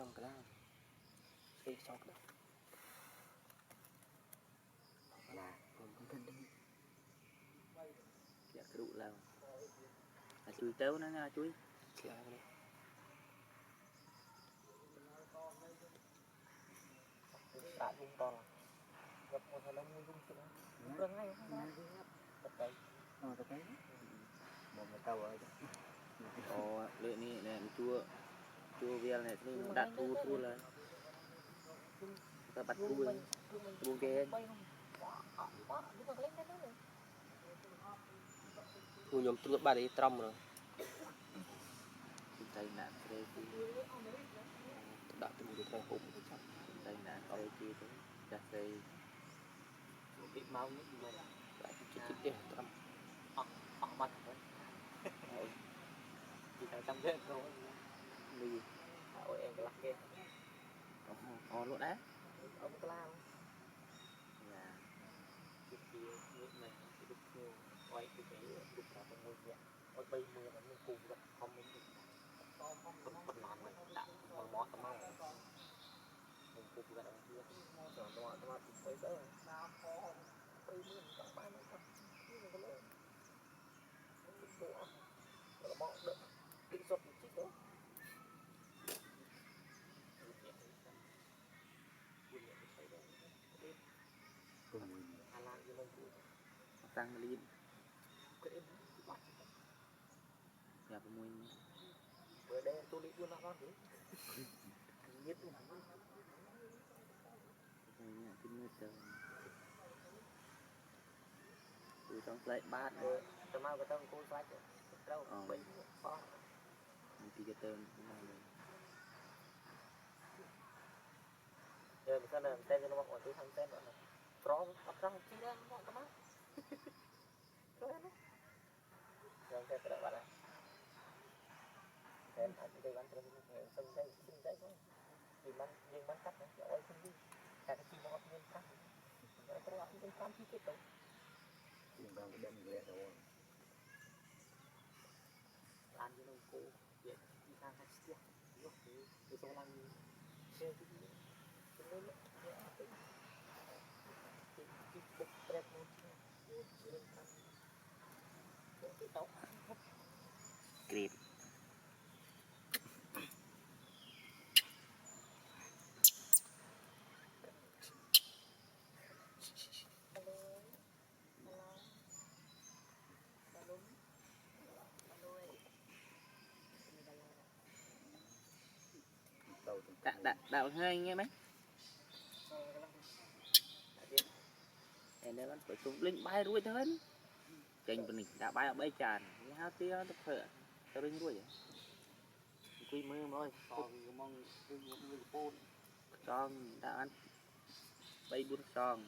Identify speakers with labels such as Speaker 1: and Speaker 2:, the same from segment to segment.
Speaker 1: trong cái nào xây xong cái là còn con thân đi dạ cái đủ là chui téo nó nha chui dạ cái sạn cũng to gặp một thằng đông dung chuyện đó ngay tập đấy tập đấy một người tàu ấy ồ lệ này nè chua chua vel này nó đặt thua là ta bắt thua buông kê thu nhóm tụi bà đi trầm rồi tay nạn đây thì đã từng được thằng hùng tay nạn ở kia đấy chặt dây bị máu nước mình lại chích chích trầm họ mặt rồi chỉ phải trăm hết thôi đi ôi em cái lắc kia luôn á ông cái lao là cái kia nước này cái đục nhiều quay cái đục cả trong môi nhẹ quay bay mưa nó cùng gặp không mình bật làm này đã mà mọt tao mau mình cùng gặp ông kia rồi tao quay tới bay mưa trong ba nó thật như là cái lỗ bộ nó mọt được định xuất một chiếc đó tăng lên nhà của mình bữa đây tôi đi luôn nó nữa biết luôn này cái nước trời từ trong lại bát rồi tao mau cái tao cô xoay đâu bệnh con thì cái tên rồi mình là tên cho nó mọi thứ thằng tên nữa pro bắt răng chi ra mọi cái mắt rồi nó rồi cái các bạn này tên anh đi bán trên sân đây thôi thì bán nhưng bán cắt này ôi không đi cả cái chi nó nhân cắt nó có ăn cái cam chi cái đâu nhưng đang cái đêm ghé rồi ăn cái nông cô vậy đi sang hai chiếc lúc cái số lăng chơi cái lên cái bục đẹp một cái tóc kịp đạo hai nghe mấy em đang phải xuống linh bay đuôi thân chành bên này đã bay ở bay tràn hao tia tập thợ tao linh đuôi vậy quy mơ thôi mong son đã ăn bay buôn son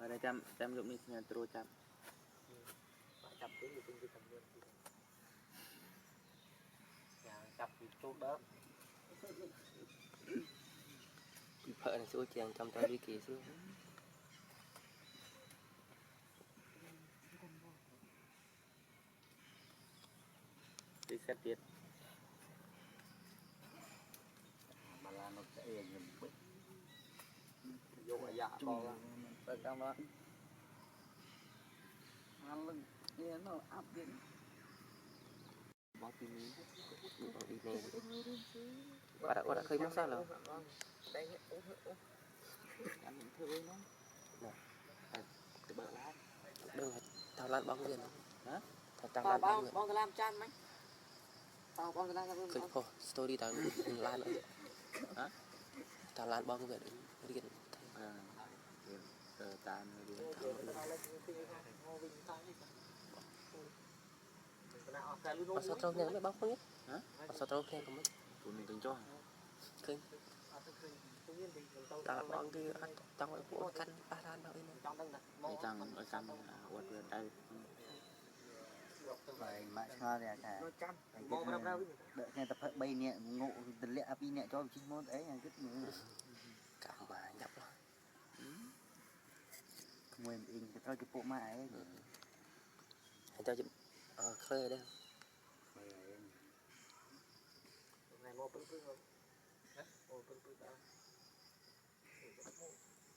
Speaker 1: mà đây trăm dụng đi nhà trôi trăm tiếng thì cầm luôn nhà chập thì chốt đó vợ này xui chàng trăm tao đi kỳ xui đi xét tiền mà là nó sẽ nhìn bị vô ở dạ to lắm ở trong đó ăn lưng nghe nó áp điện bao tin đi nè có đã khơi mất sao rồi ăn những thứ nó nè từ bờ lá đừng tao lan bong tiền hả tao lan bong cái lam chan mấy tao bong cái lam khơi khô story tao lan nữa hả tao lan bong cái đi cái tàn đi sao trâu nghe nó bóc không biết hả sao trâu nghe không biết tụi mình từng cho khơi tao bong cái ăn trong cái bộ canh ba lan đâu này trong ở trong quật về đây vậy mà sao vậy cả đợi nghe tập hợp bay nhẹ ngộ tình lệ api nhẹ cho chim môn ấy là rất nhiều cả mà nhập rồi
Speaker 2: mùi in cái thôi cái bộ mãi ấy
Speaker 1: ให้เจ้าจะเคลื่อนได้ในโมพึ่งพึ่งเลยนะโมพึ่งพึ่งเอา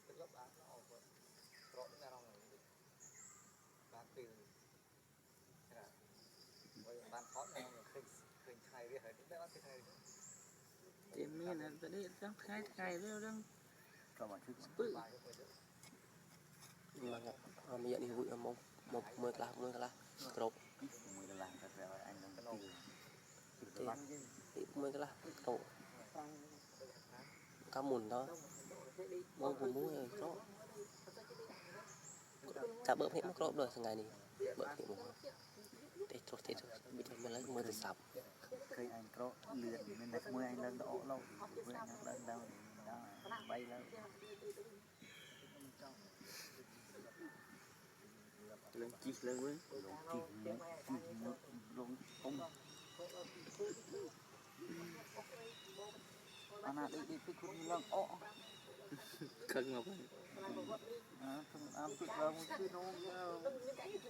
Speaker 1: เป็นลบอาเราออกไปรอไม่ได้เราเลยบางปีนะบางท้อนเราเคยใช้เรื่องอะไรได้ว่าเป็นอะไรเจมี่นั่นตอนนี้ต้องใช้เรื่อง
Speaker 2: ก็มาชื่อ
Speaker 1: ปื้อมันมีอย่างนี้vui một mười lá cột
Speaker 2: mùi là thật ra anh đang
Speaker 1: thì mười lá cột cá mùn đó mua của mua rồi có chả bợp hết mất cột rồi ngày này bợp hết một thế thôi bây giờ mình lấy mười từ sập
Speaker 2: khi anh có luyện nên đặt mười anh lên đổ lâu với anh lên đâu đó bay lên
Speaker 1: lên chi lên với
Speaker 2: luôn không anh đi cái con lợn ó
Speaker 1: khơi ngọc
Speaker 2: không ăn cái lợn cái nó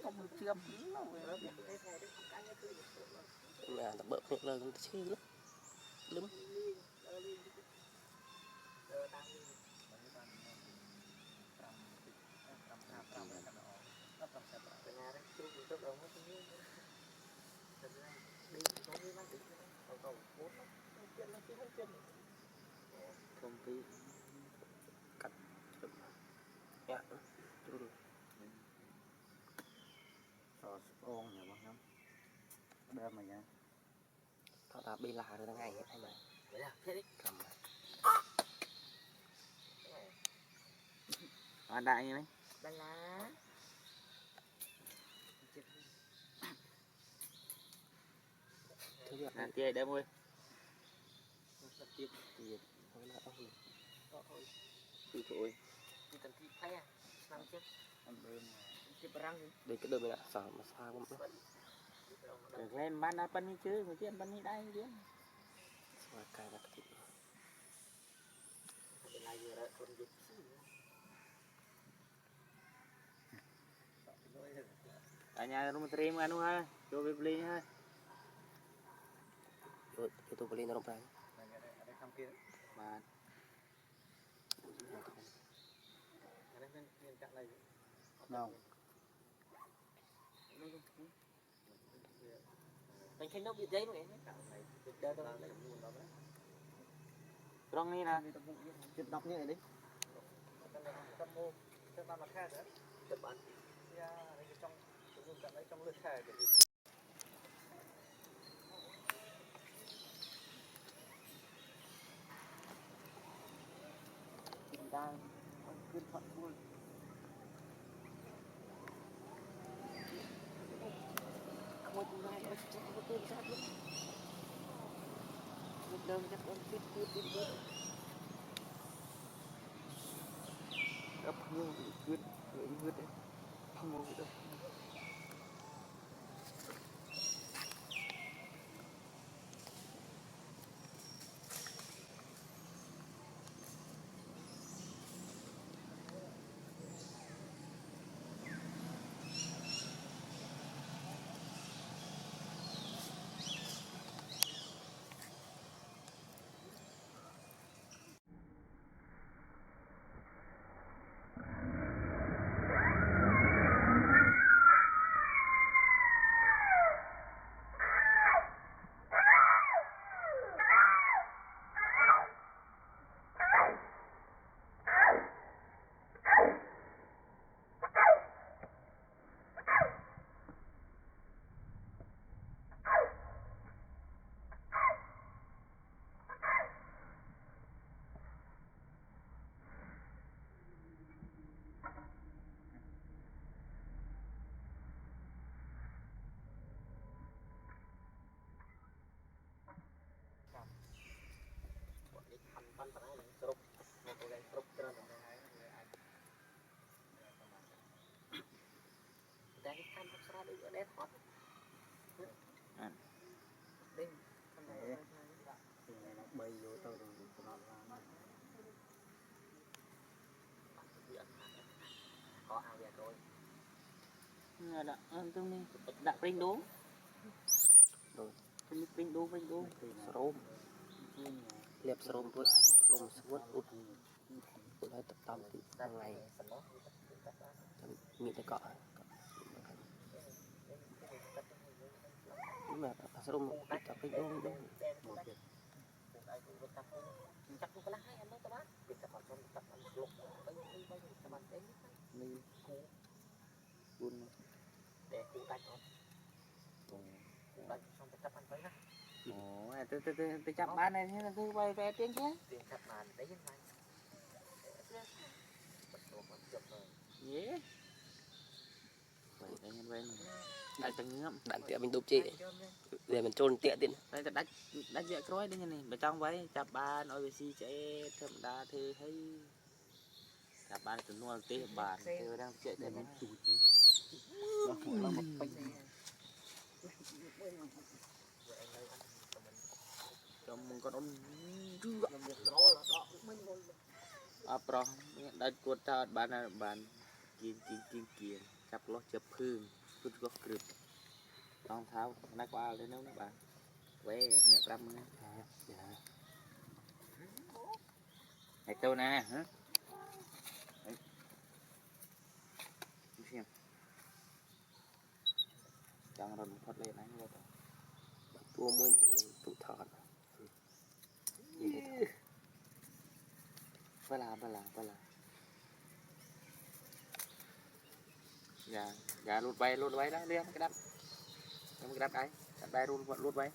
Speaker 2: không chiêm
Speaker 1: nhà tập bợp hết lên chứ lắm không tí cắt nhá
Speaker 2: rồi ôn nhỉ bác lắm đơm mày nha
Speaker 1: thọ là bị là rồi ngày anh này cầm
Speaker 2: anh đại như đấy
Speaker 3: bà lá
Speaker 2: anh chơi đếm ơi
Speaker 1: tiếp thì không là ông
Speaker 2: từ thôi
Speaker 3: thì cần thi thay à năm chứ
Speaker 2: anh đơm
Speaker 3: thì bà răng
Speaker 1: đây cái đôi bên ạ sao mà sao cũng
Speaker 2: được lên ban đã ban đi chứ người chứ ban đi đây chứ
Speaker 1: sao cài đặt thịt
Speaker 2: ở nhà nó stream ăn ha cho bếp ly ha
Speaker 1: tôi beli nó ra
Speaker 2: mà không
Speaker 3: mình thấy nó bị giấy mà
Speaker 2: trong này nè chụp đọc như này đi ta cứ thuận thôi
Speaker 3: một ngày nó chắc có tên ra luôn một đơn chắc con biết
Speaker 2: gấp hương quyết quyết đấy không mua đâu
Speaker 3: Dari kan terserah juga deh hot. Đinh,
Speaker 2: bay vô tao rồi nó
Speaker 3: Nghe đã tương đi đã pring đố
Speaker 1: rồi
Speaker 3: pring đố
Speaker 1: srom liệp srom tuốt lùm suốt út út hơi tập tâm thì hàng ngày nghĩ tới cọ nhưng mà srom tập cái đô
Speaker 3: chắc cũng có lá hay anh đó các bác việc tập trong tập lục các bạn đấy
Speaker 1: đi buôn
Speaker 3: để cụ đánh nó đánh xong tập ăn với
Speaker 2: ồ tôi chắp bán này thế là tôi quay về tiếng chứ
Speaker 3: tiền tập màn đấy như này
Speaker 2: dễ vậy đây nhân bên
Speaker 1: đại từng ngắm đại tiệm mình đục chị để mình trôn tiện tiền
Speaker 2: đây là đánh dễ cối đấy như này bên trong vậy chắp bán nói về si chạy thơm đa thì thấy chắp bán từ nuôi tê bàn tôi đang chạy để mình chụp
Speaker 3: là một bánh
Speaker 2: trong mình có đón
Speaker 3: đó
Speaker 2: pro đánh cuốn ta bàn kiên chắp lót chập hương phút góc cực long tháo nãy qua lên đâu nữa bạn quê mẹ trăm nữa này tôi nè hả xem chẳng rồi thoát lên này rồi
Speaker 1: tua muôn tụ thọt ba là dạ lụt bay đó đi cái đắp cái đắp đây lụt bay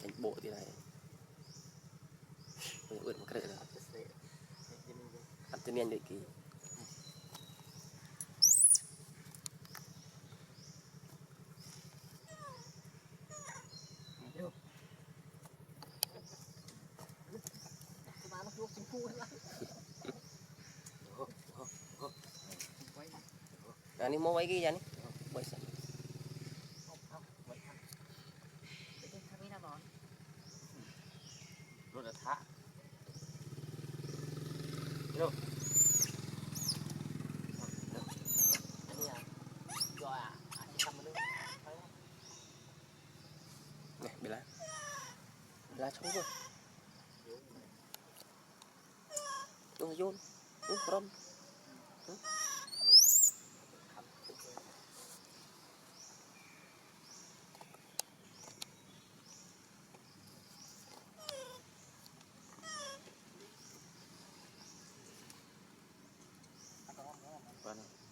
Speaker 1: cái bộ thì này ướt một cái rồi ăn tên nhân định kỳ ini mau lagi ya nih boy
Speaker 2: luôn là thả
Speaker 1: này lá trống rồi đúng rồi đúng from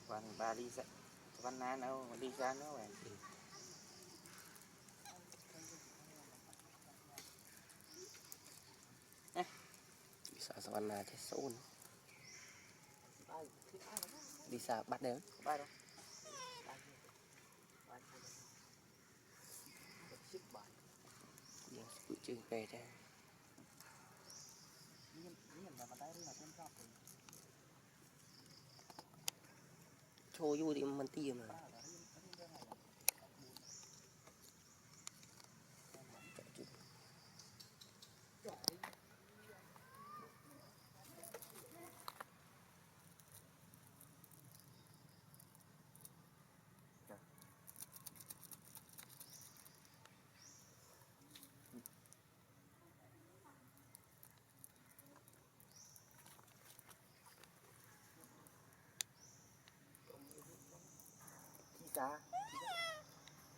Speaker 2: còn bà đi ra văn nan đâu đi ra nữa vậy
Speaker 1: bisa savana thế sôn đi xa bắt đấy
Speaker 3: ba đâu
Speaker 1: tự chừng về thế cho vui thì mình tìm mà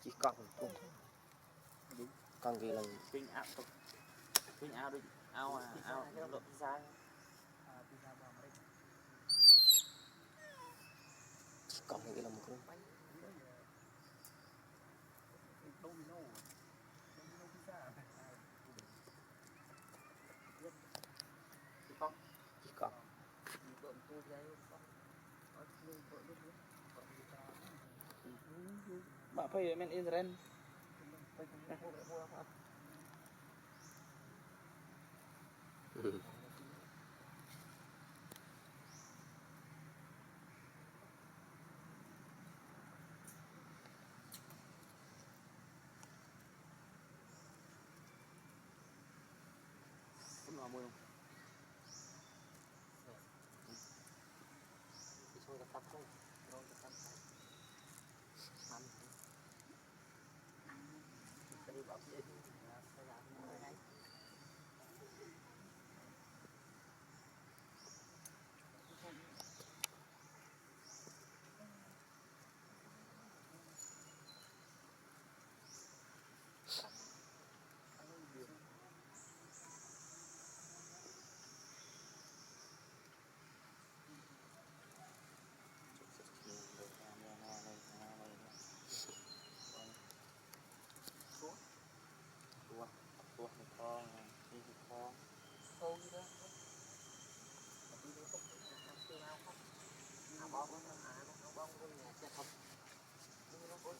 Speaker 1: chỉ còn gì là
Speaker 2: pin áo đi áo độ pizza
Speaker 1: chỉ còn cái là một cái chỉ còn
Speaker 2: bạn phải men Israel
Speaker 3: tập không rồi tập làm cái đi bảo vệ phải làm cái này
Speaker 2: tua con đi con
Speaker 3: thôi đi đó đi đi tốt làm chưa nào không bong nó bong luôn nhà sẽ không đi nó bong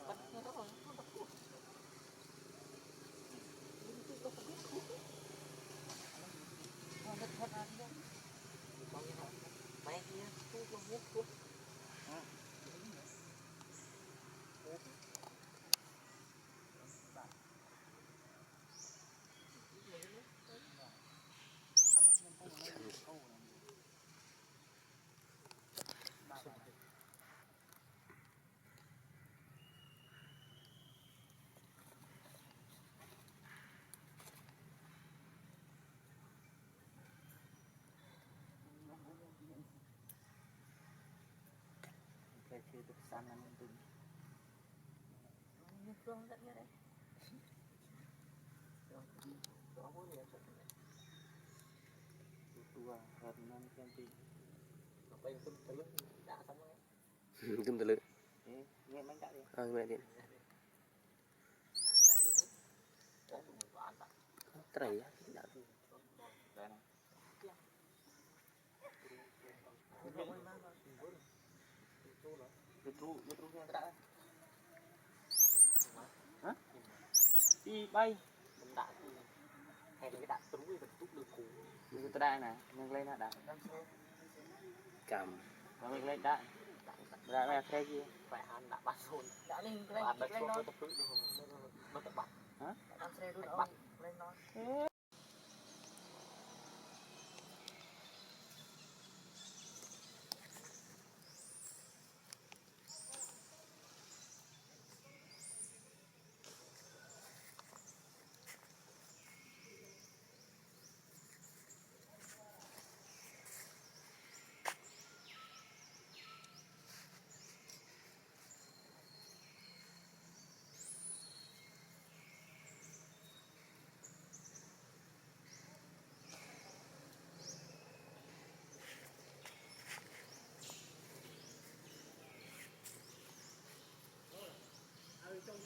Speaker 3: bắt nghe đó rồi nó bắt cuốc nó rất thật ra đi con như vậy mẹ kia thuốc luôn thuốc thuốc
Speaker 2: cái chưa được san ăn từng
Speaker 3: như cơm rất như đấy đó muốn nhiều
Speaker 2: tua hơn năm cm
Speaker 3: bây giờ tôi lúc đã xong rồi
Speaker 1: Kim từ lự.
Speaker 3: nghe mấy đã đi
Speaker 1: Mẹ điện.
Speaker 3: đã vô đó tụi mình có ăn tặng
Speaker 1: Trời á. Đã.
Speaker 2: đây này YouTube nghe đã hả đi bay
Speaker 3: mình đã hay là cái đạn trúng cái tút được cũ
Speaker 2: như tôi đây nè mình lên đã
Speaker 1: Cầm.
Speaker 2: và mình lên đã ra xe kia
Speaker 3: phải ăn đã bắt rồi đã lên lên lên nó tập được nó tập bắt
Speaker 2: hả
Speaker 3: ăn xe đuôi bắt lên nó
Speaker 2: không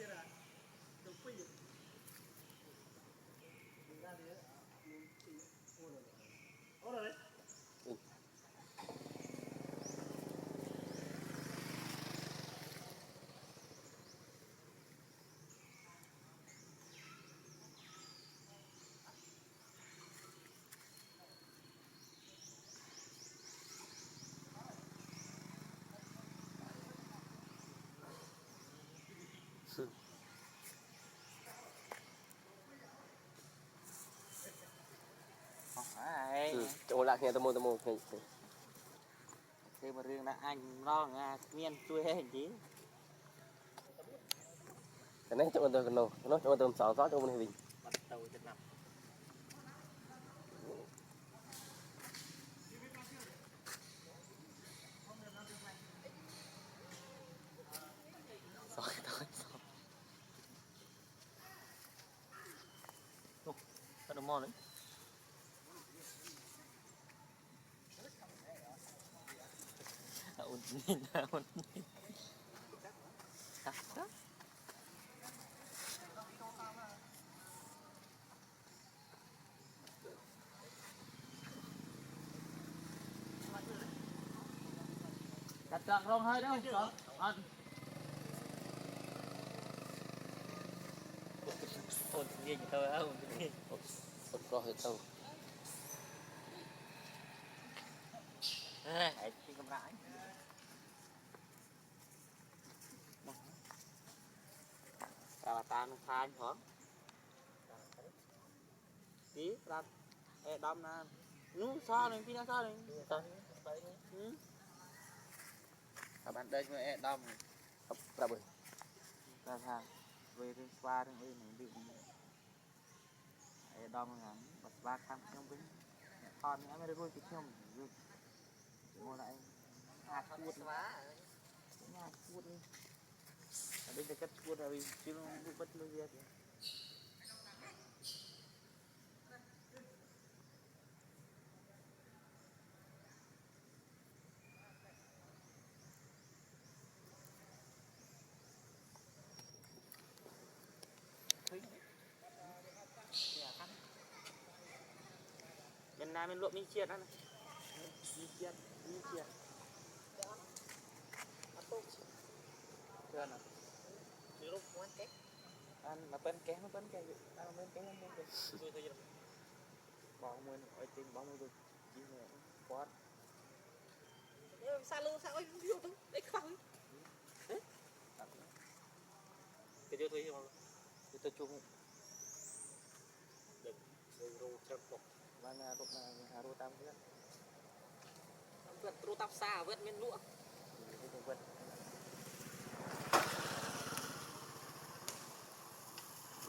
Speaker 2: phải
Speaker 1: Chỗ lạc nghe tao mua
Speaker 2: khi mà riêng là anh lo nghe miên chui hết chứ
Speaker 1: cái này chỗ tao nó chỗ tao 6 gió chỗ mình hình.
Speaker 3: bắt đầu chân nằm
Speaker 1: Rồi thôi.
Speaker 2: có đồng mòn đấy ổn nhìn ổn nhìn đặt chọn rong hơi đâu chọn ăn ổn nhìn tôi ổn nhìn
Speaker 1: Một có hết tao.
Speaker 3: hãy đi cầm lại
Speaker 2: là ta nó khai hả tí đặt đâm nè nu sao này pin sao này bạn đây mà đâm
Speaker 1: Ra bơi.
Speaker 2: ra hàng về đến spa đến đây mình bị đâm ngắn bật ba cam trong bên còn em mới được vui cái nhom ngồi lại chuột chuột đi ở đây cái chuột rồi chứ không bắt luôn gì bên này bên luộc mi chiết đó này mi chiết chưa nào ăn mà bên kén ăn bên kén bỏ nguyên ở trên bỏ nguyên chỉ là quát
Speaker 3: xa luôn sao ấy vô đâu đấy không cái điều thôi không
Speaker 2: tôi chung
Speaker 3: được rồi chậm cục
Speaker 2: mana lúc nào haru tam biết
Speaker 3: vượt rô tắp xa vượt miền lụa
Speaker 2: cái vật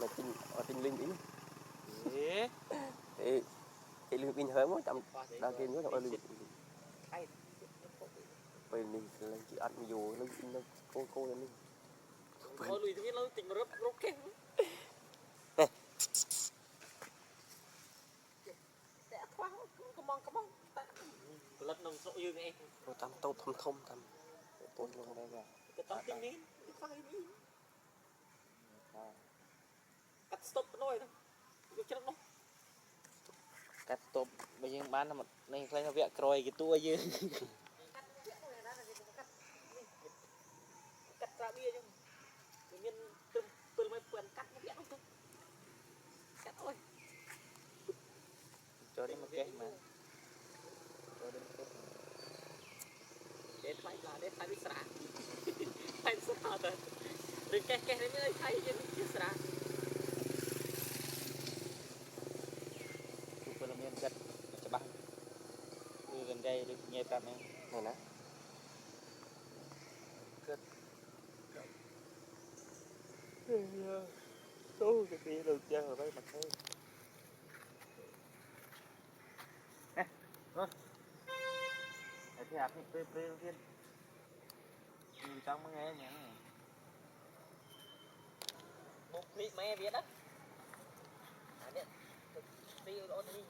Speaker 1: Mày tin linh ý.
Speaker 2: thế
Speaker 1: Ê, cái linh pin hơi mới chậm đang kia nhớ là linh. Bây mình lên chị ăn dù nó cô lên linh.
Speaker 3: thôi lùi thì lâu tình rớp rốt kém sẽ thoáng come on lật nồng sọ như nghe
Speaker 1: Rồi tầm tâu thâm tầm. Tôi luôn đây rồi.
Speaker 3: cái tao tin nín cái phai nín cắt stop nói thôi cái chân nó
Speaker 2: cắt tôm bây giờ bán là một nên phải vẽ rồi cái tua chứ
Speaker 3: cắt ra bia chứ tự nhiên từ mấy phần cắt nó vẽ không thôi cắt ơi
Speaker 2: cho đến một cái mà cho đến một cái
Speaker 3: để thay bị sạ thay sạ thôi đừng cái đấy mới thay chứ sạ
Speaker 2: chụp lên miền gật cho băng từ gần đây được nghe tạm em
Speaker 1: Này nè.
Speaker 2: gật số cái gì được chơi ở đây mà thôi thì hạt thì pre viên nhiều trong mới nghe nhỉ
Speaker 3: một vị mẹ biết đất biết tiêu đó đi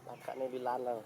Speaker 1: Làm cả này đi lan rồi.